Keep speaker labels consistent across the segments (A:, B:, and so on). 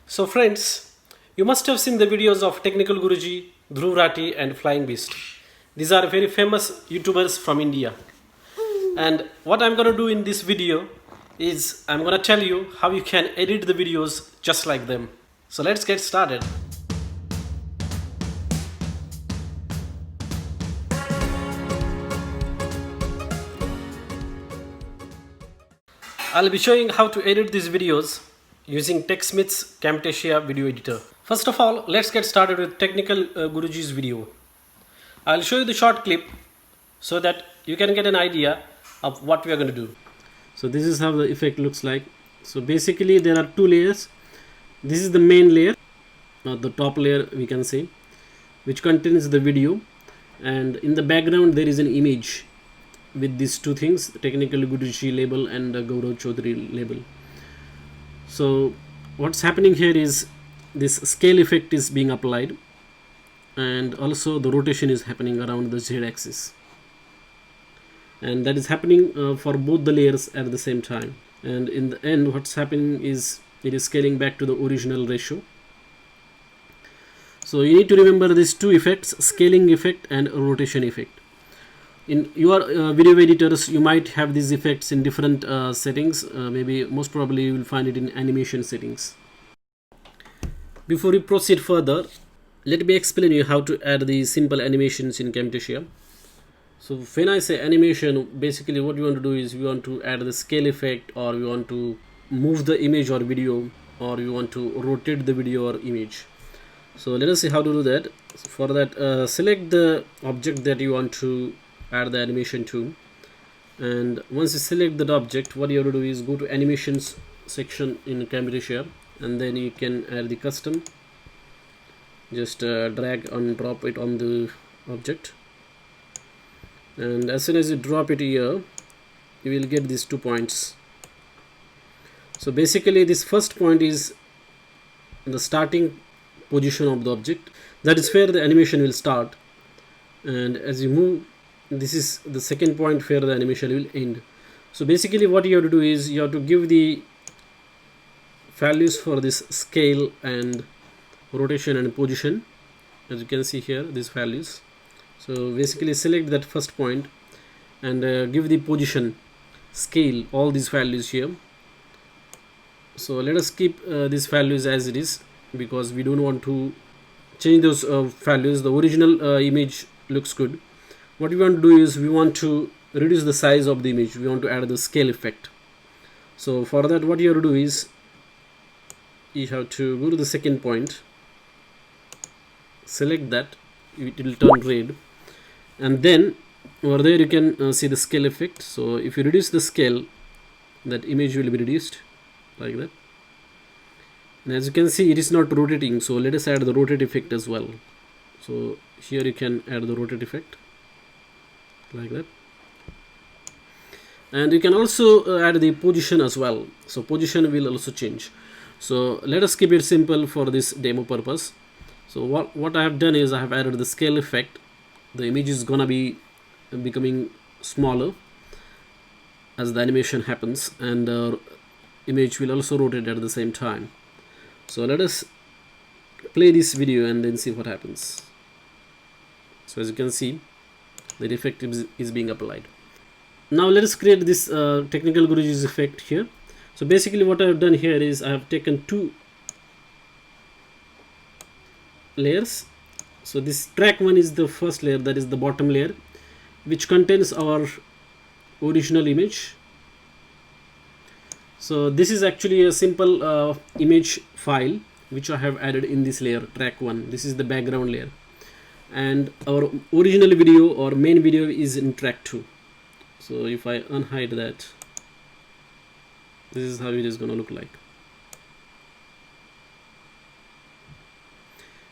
A: So friends, you must have seen the videos of Technical Guruji, Dhruv Rathi and Flying Beast. These are very famous YouTubers from India. And what I'm going to do in this video is I'm going to tell you how you can edit the videos just like them. So let's get started. I'll be showing how to edit these videos using TechSmith's Camtasia video editor. First of all, let's get started with Technical Guruji's video. I'll show you the short clip so that you can get an idea of what we are going to do. So this is how the effect looks like. So basically there are two layers. This is the main layer, or the top layer we can say, which contains the video, and in the background there is an image with these two things, Technical Guruji label and the Gaurav Chaudhary label. So what's happening here is this scale effect is being applied, and also the rotation is happening around the z-axis, and that is happening for both the layers at the same time. And in the end what's happening is it is scaling back to the original ratio. So you need to remember these two effects, scaling effect and rotation effect. In your video editors you might have these effects in different settings. Maybe most probably you will find it in animation settings. Before we proceed further, let me explain you how to add the simple animations in Camtasia. So when I say animation, basically what you want to do is you want to add the scale effect, or you want to move the image or video, or you want to rotate the video or image. So let us see how to do that. So for that, select the object that you want to add the animation to, and once you select that object, what you have to do is go to animations section in Camtasia, and then you can add the custom. Just drag and drop it on the object, and as soon as you drop it here you will get these 2 points. So basically this first point is the starting position of the object, that is where the animation will start, and as you move, this is the second point where the animation will end. So basically what you have to do is you have to give the values for this scale and rotation and position, as you can see here, these values. So basically select that first point and give the position, scale, all these values here. So let us keep these values as it is, because we don't want to change those values. The original image looks good. What we want to do is we want to reduce the size of the image. We want to add the scale effect. So for that, what you have to do is you have to go to the second point, select that, it will turn red, and then over there you can see the scale effect. So if you reduce the scale, that image will be reduced like that, and as you can see it is not rotating. So let us add the rotate effect as well. So here you can add the rotate effect like that, and you can also add the position as well. So position will also change. So let us keep it simple for this demo purpose. So what I have done is I have added the scale effect. The image is gonna be becoming smaller as the animation happens, and the image will also rotate at the same time. So let us play this video and then see what happens. So as you can see, the effect is being applied. Now let us create this Technical Guruji's effect here. So basically what I have done here is I have taken 2 layers. So this track 1 is the first layer, that is the bottom layer, which contains our original image. So this is actually a simple image file which I have added in this layer, track 1. This is the background layer, and our original video or main video is in track 2. So if I unhide that, this is how it is going to look like.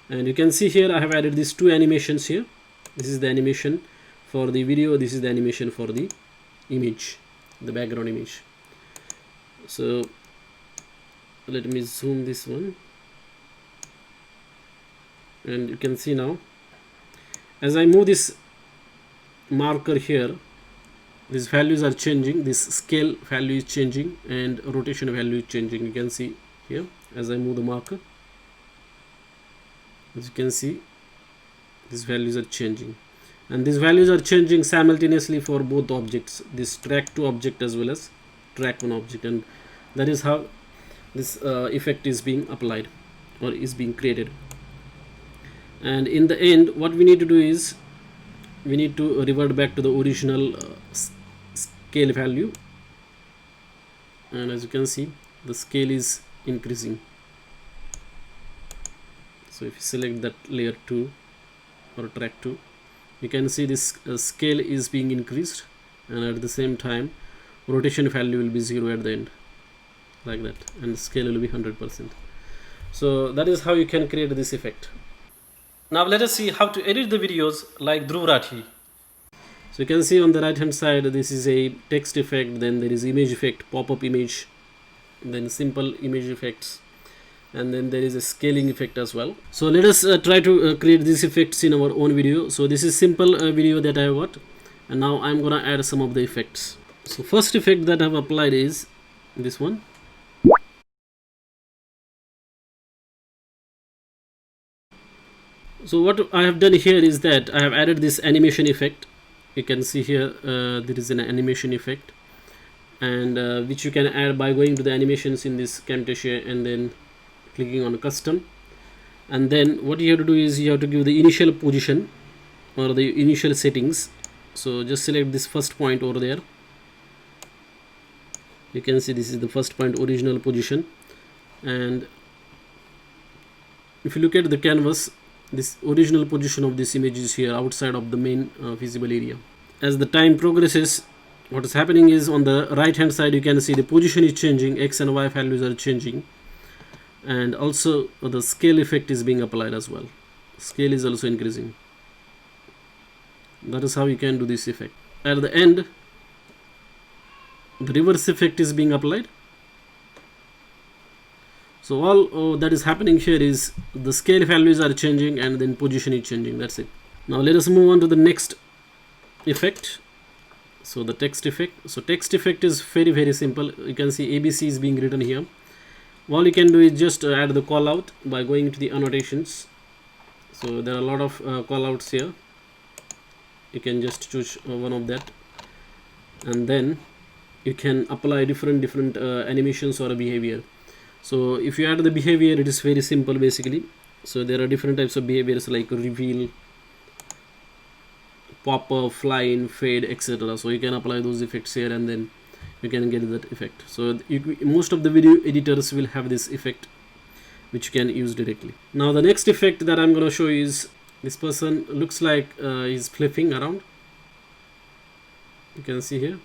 A: And you can see here I have added these 2 animations here. This is the animation for the video, this is the animation for the image, the background image. So let me zoom this one, and you can see now as I move this marker here, these values are changing. This scale value is changing and rotation value is changing. You can see here as I move the marker. As you can see, these values are changing, and these values are changing simultaneously for both objects, this track 2 object as well as track 1 object, and that is how this effect is being applied or is being created. And in the end, what we need to do is we need to revert back to the original scale value, and as you can see, the scale is increasing. So if you select that layer 2 or track 2, you can see this scale is being increased, and at the same time rotation value will be 0 at the end, like that, and the scale will be 100%. So that is how you can create this effect. Now let us see how to edit the videos like Dhruv Rathi. So you can see on the right hand side, this is a text effect, then there is image effect, pop-up image, then simple image effects, and then there is a scaling effect as well. So let us try to create these effects in our own video. So this is simple video that I have got, and now I'm gonna add some of the effects. So first effect that I have applied is this one. So what I have done here is that I have added this animation effect. You can see here there is an animation effect, and which you can add by going to the animations in this Camtasia and then clicking on custom. And then what you have to do is you have to give the initial position or the initial settings. So just select this first point over there. You can see this is the first point, original position, and if you look at the canvas, this original position of this image is here outside of the main visible area. As the time progresses, what is happening is on the right hand side you can see the position is changing, x and y values are changing, and also the scale effect is being applied as well. Scale is also increasing. That is how you can do this effect. At the end, the reverse effect is being applied. So all that is happening here is the scale values are changing and then position is changing. That's it. Now let us move on to the next effect. So the text effect. So text effect is very simple. You can see ABC is being written here. All you can do is just add the call out by going to the annotations. So there are a lot of call outs here. You can just choose one of that, and then you can apply different animations or a behavior. So if you add the behavior, it is very simple basically. So there are different types of behaviors like reveal, pop-up, fly in, fade, etc. So you can apply those effects here, and then you can get that effect. So most of the video editors will have this effect, which you can use directly. Now the next effect that I'm going to show is this person looks like he's flipping around. You can see here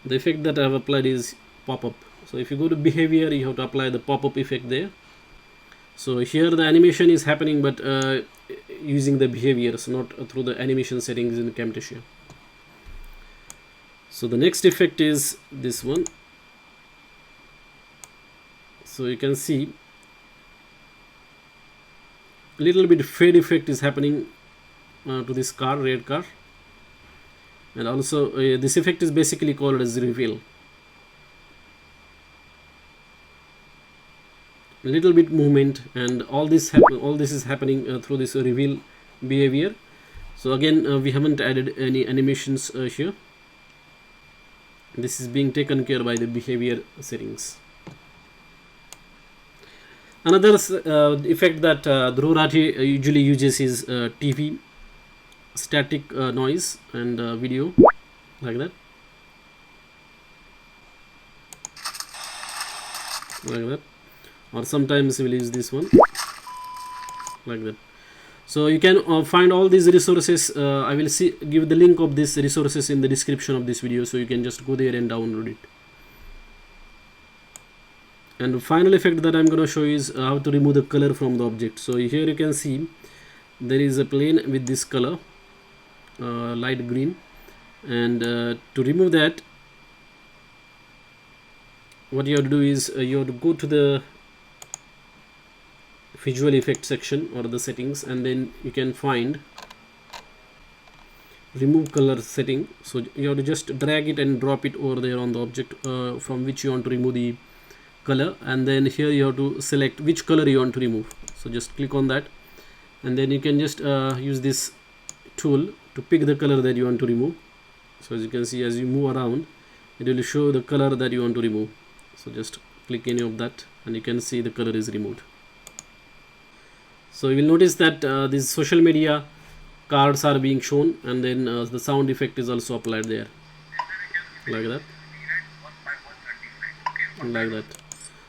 A: the effect that I have applied is pop-up. So if you go to behavior, you have to apply the pop-up effect there. So here the animation is happening, but using the behaviors, not through the animation settings in Camtasia. So the next effect is this one. So you can see a little bit fade effect is happening to this car, red car, and also this effect is basically called as reveal. A little bit movement, and all this is happening through this reveal behavior. So again, we haven't added any animations here. This is being taken care by the behavior settings. Another effect that Dhruv Rathi usually uses is TV, static noise and video, like that. Like that. Or sometimes we'll use this one, like that. So you can find all these resources. I will give the link of these resources in the description of this video, so you can just go there and download it. And the final effect that I'm going to show is how to remove the color from the object. So here you can see there is a plane with this color, light green, and to remove that, what you have to do is you have to go to the visual effect section or the settings, and then you can find remove color setting. So you have to just drag it and drop it over there on the object from which you want to remove the color, and then here you have to select which color you want to remove. So just click on that, and then you can just use this tool to pick the color that you want to remove. So as you can see, as you move around, it will show the color that you want to remove. So just click any of that and you can see the color is removed. So you will notice that these social media cards are being shown, and then the sound effect is also applied there, like that, like that.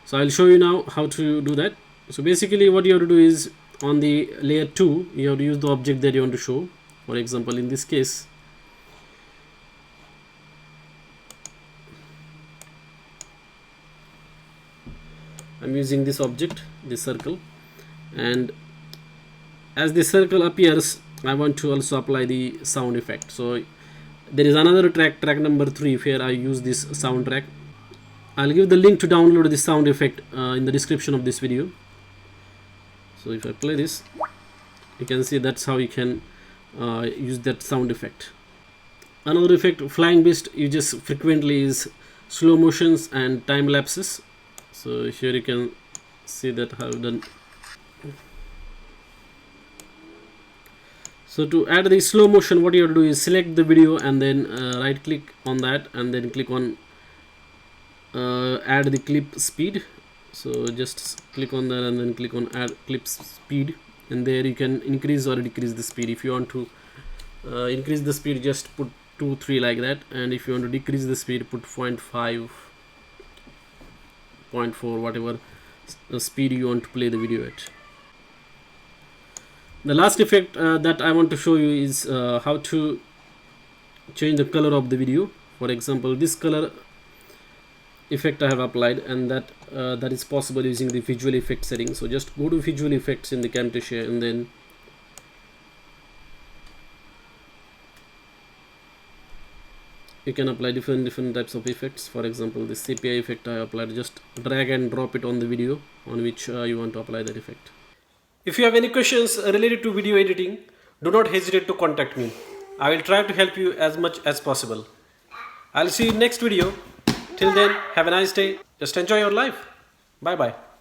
A: So I'll show you now how to do that. So basically what you have to do is, on the layer 2 you have to use the object that you want to show. For example, in this case, I'm using this object, this circle, and as the circle appears, I want to also apply the sound effect. So there is another track number 3 where I use this soundtrack. I'll give the link to download the sound effect in the description of this video. So if I play this, you can see that's how you can use that sound effect. Another effect Flying Beast uses frequently is slow motions and time lapses. So here you can see that I've done. So to add the slow motion, what you have to do is select the video and then right click on that, and then click on add the clip speed. So just click on that and then click on add clip speed, and there you can increase or decrease the speed. If you want to increase the speed, just put 2, 3 like that, and if you want to decrease the speed, put 0.5, 0.4, whatever speed you want to play the video at. The last effect that I want to show you is how to change the color of the video. For example, this color effect I have applied, and that is possible using the visual effect setting. So just go to visual effects in the Camtasia, and then you can apply different types of effects. For example, this CPI effect I applied, just drag and drop it on the video on which you want to apply that effect. If you have any questions related to video editing, do not hesitate to contact me. I will try to help you as much as possible. I'll see you in next video. Till then, have a nice day. Just enjoy your life. Bye bye.